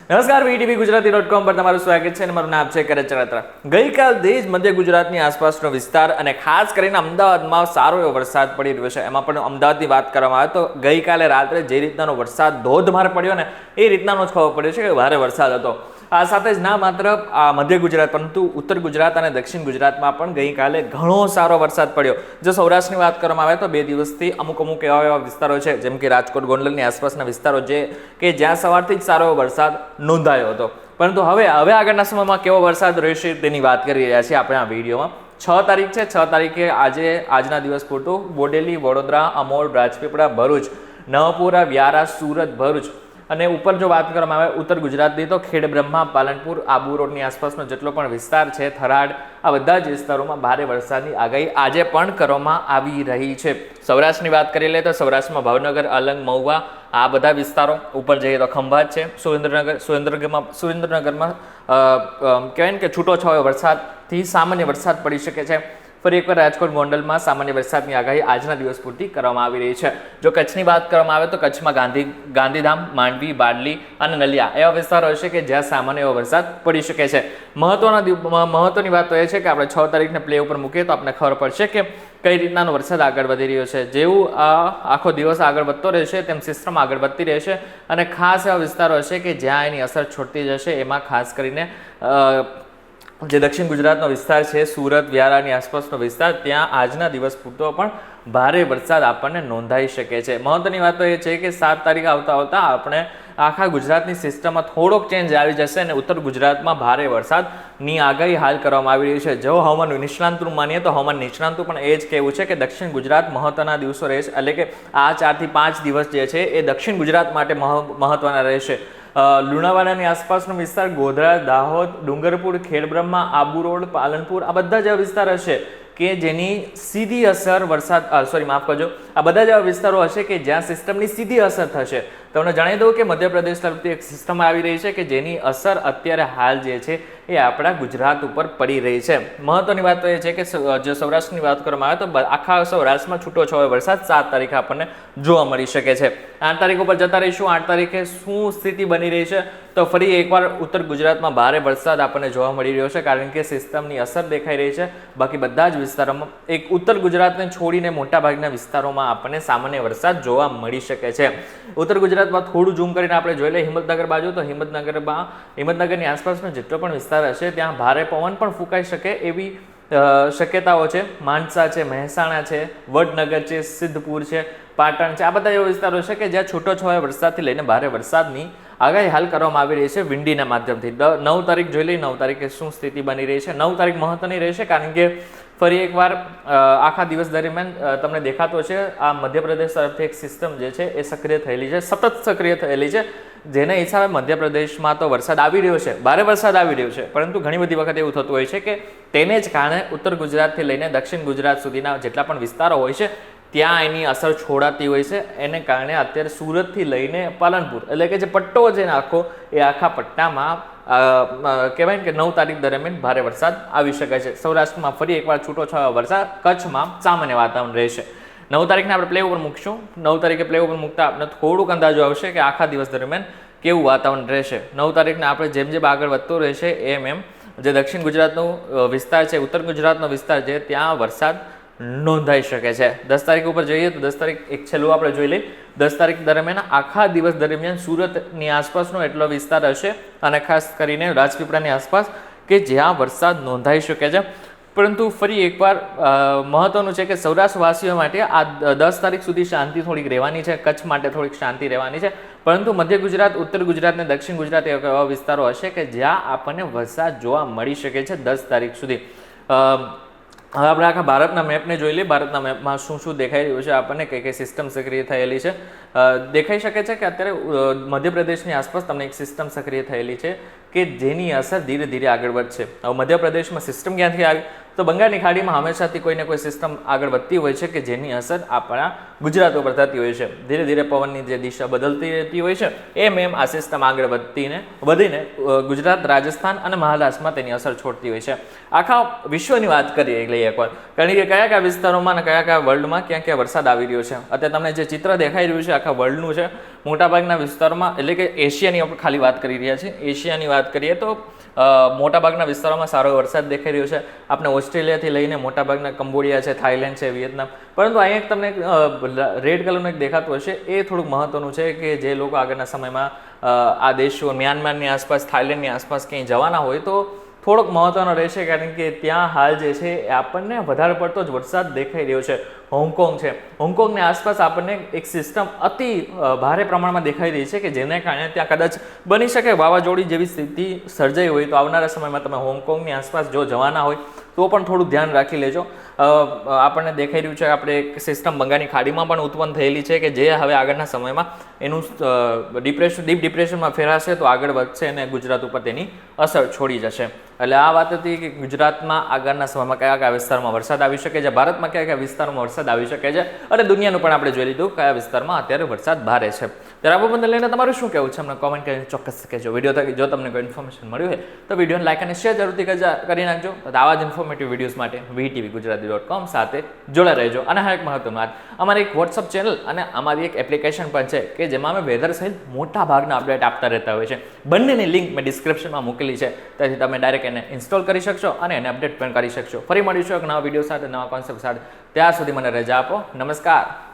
નમસ્કાર, વીટીવી ગુજરાતી.com પર તમારું સ્વાગત છે અને મારું નામ છે કરજ ચરાત્રા। ગઈકાલથી જ મધ્ય ગુજરાતની આસપાસનો વિસ્તાર અને ખાસ કરીને અમદાવાદમાં સારો એવો વરસાદ પડી રહ્યો છે। એમાં પણ અમદાવાદની વાત કરવામાં આવે તો ગઈકાલે રાત્રે જે રીતનાનો વરસાદ ધોધમાર પડ્યો ને એ રીતનાનો જ ખબર પડ્યો છે કે ભારે વરસાદ હતો। આ સાથે જ ના માત્ર મધ્ય ગુજરાત પરંતુ ઉત્તર ગુજરાત અને દક્ષિણ ગુજરાતમાં પણ ગઈકાલે ઘણો સારો વરસાદ પડ્યો। જો સૌરાષ્ટ્રની વાત કરવામાં આવે તો બે દિવસથી અમુક એવા વિસ્તારો છે જેમ કે રાજકોટ ગોંડલની આસપાસના વિસ્તારો જે કે જ્યાં સવારથી જ સારો વરસાદ નોંધાયો હતો, પરંતુ હવે આગળના સમયમાં કેવો વરસાદ રહેશે તેની વાત કરી રહ્યા છીએ આપણે આ વિડીયોમાં। 6 તારીખ છે, 6 તારીખે આજના દિવસ પૂરતું બોડેલી, વડોદરા, અમોલ, રાજપીપળા, ભરૂચ, નવપુરા, વ્યારા, સુરત, ભરૂચ અને ઉપર જો વાત કરવામાં આવે ઉત્તર ગુજરાતની તો ખેડબ્રહ્મા, પાલનપુર, આબુ રોડની આસપાસનો જેટલો પણ વિસ્તાર છે, થરાદ, આ બધા જ વિસ્તારોમાં ભારે વરસાદની આગાહી આજે પણ કરવામાં આવી રહી છે। સૌરાષ્ટ્રની વાત કરી લઈએ તો સૌરાષ્ટ્રમાં ભાવનગર, અલંગ, મહુવા આ બધા વિસ્તારો, ઉપર જઈએ તો ખંભાત છે, સુરેન્દ્રનગરમાં કહેવાય ને કે છૂટો છવાયો વરસાદથી સામાન્ય વરસાદ પડી શકે છે। ફરી એકવાર રાજકોટ ગોંડલમાં સામાન્ય વરસાદની આગાહી આજના દિવસ પૂરતી કરવામાં આવી રહી છે। જો કચ્છની વાત કરવામાં આવે તો કચ્છમાં ગાંધીધામ, માંડવી, બારલી અને નલિયા એવા વિસ્તારો હશે કે જ્યાં સામાન્ય એવો વરસાદ પડી શકે છે। મહત્વની વાત તો એ છે કે આપણે 6 તારીખને પ્લે ઉપર મૂકીએ તો આપણને ખબર પડશે કે કઈ રીતનાનો વરસાદ આગળ વધી રહ્યો છે। જેવું આખો દિવસ આગળ વધતો રહેશે તેમ સિસ્ટમ આગળ વધતી રહેશે અને ખાસ એવા વિસ્તારો હશે કે જ્યાં એની અસર છૂટતી જશે। એમાં ખાસ કરીને જે દક્ષિણ ગુજરાતનો વિસ્તાર છે, સુરત, વ્યારાની આસપાસનો વિસ્તાર, ત્યાં આજના દિવસ પૂરતો પણ ભારે વરસાદ આપણને નોંધાઈ શકે છે। મહત્વની વાત તો એ છે કે 7 તારીખ આવતા આપણે આખા ગુજરાતની સિસ્ટમમાં થોડોક ચેન્જ આવી જશે અને ઉત્તર ગુજરાતમાં ભારે વરસાદની આગાહી હાલ કરવામાં આવી રહી છે। જો હવામાન નિષ્ણાંતનું માનીએ તો હવામાન નિષ્ણાંતું પણ એ જ કહેવું છે કે દક્ષિણ ગુજરાત મહત્વના દિવસો રહેશે, એટલે કે આ 4 થી 5 દિવસ જે છે એ દક્ષિણ ગુજરાત માટે મહત્વના રહેશે। લુણાવાડાની આસપાસનો વિસ્તાર, ગોધરા, દાહોદ, ડુંગરપુર, ખેડબ્રહ્મા, આબુ રોડ, પાલનપુર આ બધા જ વિસ્તાર હશે કે જેની સીધી અસર આ બધા જ એવા વિસ્તારો હશે કે જ્યાં સિસ્ટમની સીધી અસર થશે। તમને જણાવી દઉં કે મધ્યપ્રદેશ તરફથી એક સિસ્ટમ આવી રહી છે કે જેની અસર અત્યારે હાલ જે છે એ આપણા ગુજરાત ઉપર પડી રહી છે। મહત્વની વાત તો એ છે કે જો સૌરાષ્ટ્રની વાત કરવામાં આવે તો આખા સૌરાષ્ટ્રમાં છૂટો છવાયો વરસાદ 7 તારીખે આપણને જોવા મળી શકે છે। 8 તારીખ ઉપર જતા રહીશું। 8 તારીખે શું સ્થિતિ બની રહી છે તો ફરી એકવાર ઉત્તર ગુજરાતમાં ભારે વરસાદ આપણને જોવા મળી રહ્યો છે કારણ કે સિસ્ટમની અસર દેખાઈ રહી છે। બાકી બધા જ વિસ્તારોમાં એક ઉત્તર ગુજરાતને છોડીને મોટાભાગના વિસ્તારોમાં આપણને સામાન્ય વરસાદ જોવા મળી શકે છે। ઉત્તર ગુજરાતમાં થોડું ઝૂમ કરીને આપણે જોઈ લઈએ હિંમતનગર બાજુ તો હિંમતનગરની આસપાસનો જેટલો પણ વિસ્તાર હશે ત્યાં ભારે પવન પણ ફૂંકાઈ શકે એવી શક્યતાઓ છે। માનસા છે, મહેસાણા છે, વડનગર છે, સિદ્ધપુર છે, પાટણ છે, આ બધા એવા વિસ્તારો છે કે જ્યાં છૂટો છવાયો વરસાદથી લઈને ભારે વરસાદની આગાહી હાલ કરવામાં આવી રહી છે વિંડીના માધ્યમથી। 9 તારીખ જોઈ લઈએ 9 તારીખે શું સ્થિતિ બની રહી છે। 9 તારીખ મહત્વની રહેશે કારણ કે ફરી એકવાર આખા દિવસ દરમિયાન તમને દેખાતો છે આ મધ્યપ્રદેશ તરફથી એક સિસ્ટમ જે છે એ સક્રિય થયેલી છે, સતત સક્રિય થયેલી છે, જેના હિસાબે મધ્યપ્રદેશમાં તો વરસાદ આવી રહ્યો છે, ભારે વરસાદ આવી રહ્યો છે, પરંતુ ઘણી બધી વખત એવું થતું હોય છે કે તેને જ કારણે ઉત્તર ગુજરાતથી લઈને દક્ષિણ ગુજરાત સુધીના જેટલા પણ વિસ્તારો હોય છે ત્યાં એની અસર છોડાતી હોય છે। એને કારણે અત્યારે સુરતથી લઈને પાલનપુર એટલે કે જે પટ્ટો છે ને એ આખા પટ્ટામાં કહેવાય કે 9 તારીખ દરમિયાન ભારે વરસાદ આવી શકે છે। સૌરાષ્ટ્રમાં ફરી એકવાર છૂટો છવાયો વરસાદ, કચ્છમાં સામાન્ય વાતાવરણ રહેશે। 9 તારીખને આપણે પ્લે ઉપર મૂકશું। 9 તારીખે પ્લે ઉપર મૂકતા આપણે થોડુંક અંદાજો આવશે કે આખા દિવસ દરમિયાન કેવું વાતાવરણ રહેશે। 9 તારીખને આપણે જેમ આગળ વધતું રહેશે એમ જે દક્ષિણ ગુજરાતનો વિસ્તાર છે, ઉત્તર ગુજરાતનો વિસ્તાર છે, ત્યાં વરસાદ નોંધાઈ શકે છે। 10 તારીખ ઉપર જોઈએ તો 10 તારીખ એક છેલ્લું આપણે જોઈ લઈએ। 10 તારીખ દરમિયાન આખા દિવસ દરમિયાન સુરતની આસપાસનો એટલો વિસ્તાર હશે અને ખાસ કરીને રાજપીપળાની આસપાસ કે જ્યાં વરસાદ નોંધાઈ શકે છે। પરંતુ ફરી એકવાર મહત્વનું છે કે સૌરાષ્ટ્રવાસીઓ માટે આ 10 તારીખ સુધી શાંતિ થોડીક રહેવાની છે, કચ્છ માટે થોડીક શાંતિ રહેવાની છે, પરંતુ મધ્ય ગુજરાત, ઉત્તર ગુજરાત અને દક્ષિણ ગુજરાત એવા વિસ્તારો હશે કે જ્યાં આપણને વરસાદ જોવા મળી શકે છે 10 તારીખ સુધી। હવે આપણે આખા ભારતના મેપને જોઈ લઈએ। ભારતના મેપમાં શું દેખાઈ રહ્યું છે આપણને, કઈ સિસ્ટમ સક્રિય થયેલી છે દેખાઈ શકે છે કે અત્યારે મધ્યપ્રદેશની આસપાસ તમને એક સિસ્ટમ સક્રિય થયેલી છે કે જેની અસર ધીરે ધીરે આગળ વધશે। હવે મધ્યપ્રદેશમાં સિસ્ટમ ક્યાંથી આવી તો બંગાળની ખાડીમાં હંમેશાથી કોઈને કોઈ સિસ્ટમ આગળ વધતી હોય છે કે જેની અસર આપણા ગુજરાત ઉપર થતી હોય છે। ધીરે ધીરે પવનની જે દિશા બદલતી રહેતી હોય છે એમ આ સિસ્ટમ આગળ વધીને ગુજરાત, રાજસ્થાન અને મહારાષ્ટ્રમાં તેની અસર છોડતી હોય છે। આખા વિશ્વની વાત કરીએ એટલે એકવાર કારણ કે કયા વિસ્તારોમાં અને કયા વર્લ્ડમાં ક્યાં વરસાદ આવી રહ્યો છે। અત્યારે તમને જે ચિત્ર દેખાઈ રહ્યું છે આખા વર્લ્ડનું છે, મોટાભાગના વિસ્તારોમાં, એટલે કે એશિયાની આપણે ખાલી વાત કરી રહ્યા છીએ, એશિયાની વાત કરીએ તો મોટાભાગના વિસ્તારોમાં સારો વરસાદ દેખાઈ રહ્યો છે. આપણે ઓસ્ટ્રેલિયાથી લઈને મોટાભાગના કંબોડિયા છે, થાઈલેન્ડ છે, વિયેતનામ. પરંતુ અહીંયા એક તમને રેડ કલરનું એક દેખાતું હશે, એ થોડુંક મહત્વનું છે કે જે લોકો આગળના સમયમાં આ દેશો મ્યાનમારની આસપાસ, થાઈલેન્ડની આસપાસ ક્યાંય જવાના હોય તો થોડોક મહત્વનો રહેશે, કારણ કે ત્યાં હાલ જે છે એ આપણને વધારે પડતો જ વરસાદ દેખાઈ રહ્યો છે. હોંગકોંગ છે, હોંગકોંગની આસપાસ આપણને એક સિસ્ટમ અતિ ભારે પ્રમાણમાં દેખાઈ રહી છે કે જેને કારણે ત્યાં કદાચ બની શકે વાવાઝોડી જેવી સ્થિતિ સર્જાઈ હોય. તો આવનારા સમયમાં તમે હોંગકોંગની આસપાસ જો જવાના હોય તો પણ થોડું ધ્યાન રાખી લેજો. આપણને દેખાઈ રહ્યું છે કે આપણે એક સિસ્ટમ બંગાળની ખાડીમાં પણ ઉત્પન્ન થયેલી છે કે જે હવે આગળના સમયમાં એનું ડીપ ડિપ્રેશનમાં ફેરાશે તો આગળ વધશે અને ગુજરાત ઉપર તેની અસર છોડી જશે. એટલે આ વાત હતી કે ગુજરાતમાં આગળના સમયમાં કયા કયા વિસ્તારમાં વરસાદ આવી શકે છે, ભારતમાં કયા કયા વિસ્તારોમાં વરસાદ આવી શકે છે, અને દુનિયાનું પણ આપણે જોઈ લીધું કયા વિસ્તારમાં અત્યારે વરસાદ ભારે છે. ત્યારે આ બાબતને લઈને તમારું શું કહેવું છે અમને કોમેન્ટ કરીને ચોક્કસ કહેજો. વિડીયો થકી જો તમને કોઈ ઇન્ફોર્મેશન મળ્યું હોય તો વિડીયોને લાઈક અને શેર જરૂરથી કરી નાખજો. તો આવા જ ઇન્ફોર્મેટિવ વિડીયોઝ માટે VTVGujarati.com સાથે જોડા રહેજો. અને હા, એક મહત્વની વાત, અમારી એક વોટ્સઅપ ચેનલ અને અમારી એક એપ્લિકેશન પણ છે કે જેમાં અમે વેધર સહિત મોટા ભાગના અપડેટ આપતા રહેતા હોય છે. બંનેની લિંક મેં ડિસ્ક્રિપ્શનમાં મૂકેલી છે, તેથી તમે ડાયરેક્ટ એને ઇન્સ્ટોલ કરી શકશો અને એને અપડેટ પણ કરી શકશો. ફરી મળીશું એક નવા વિડીયો સાથે, નવા કોન્સેપ્ટ સાથે. ત્યાં સુધી મને રજા આપો. નમસ્કાર.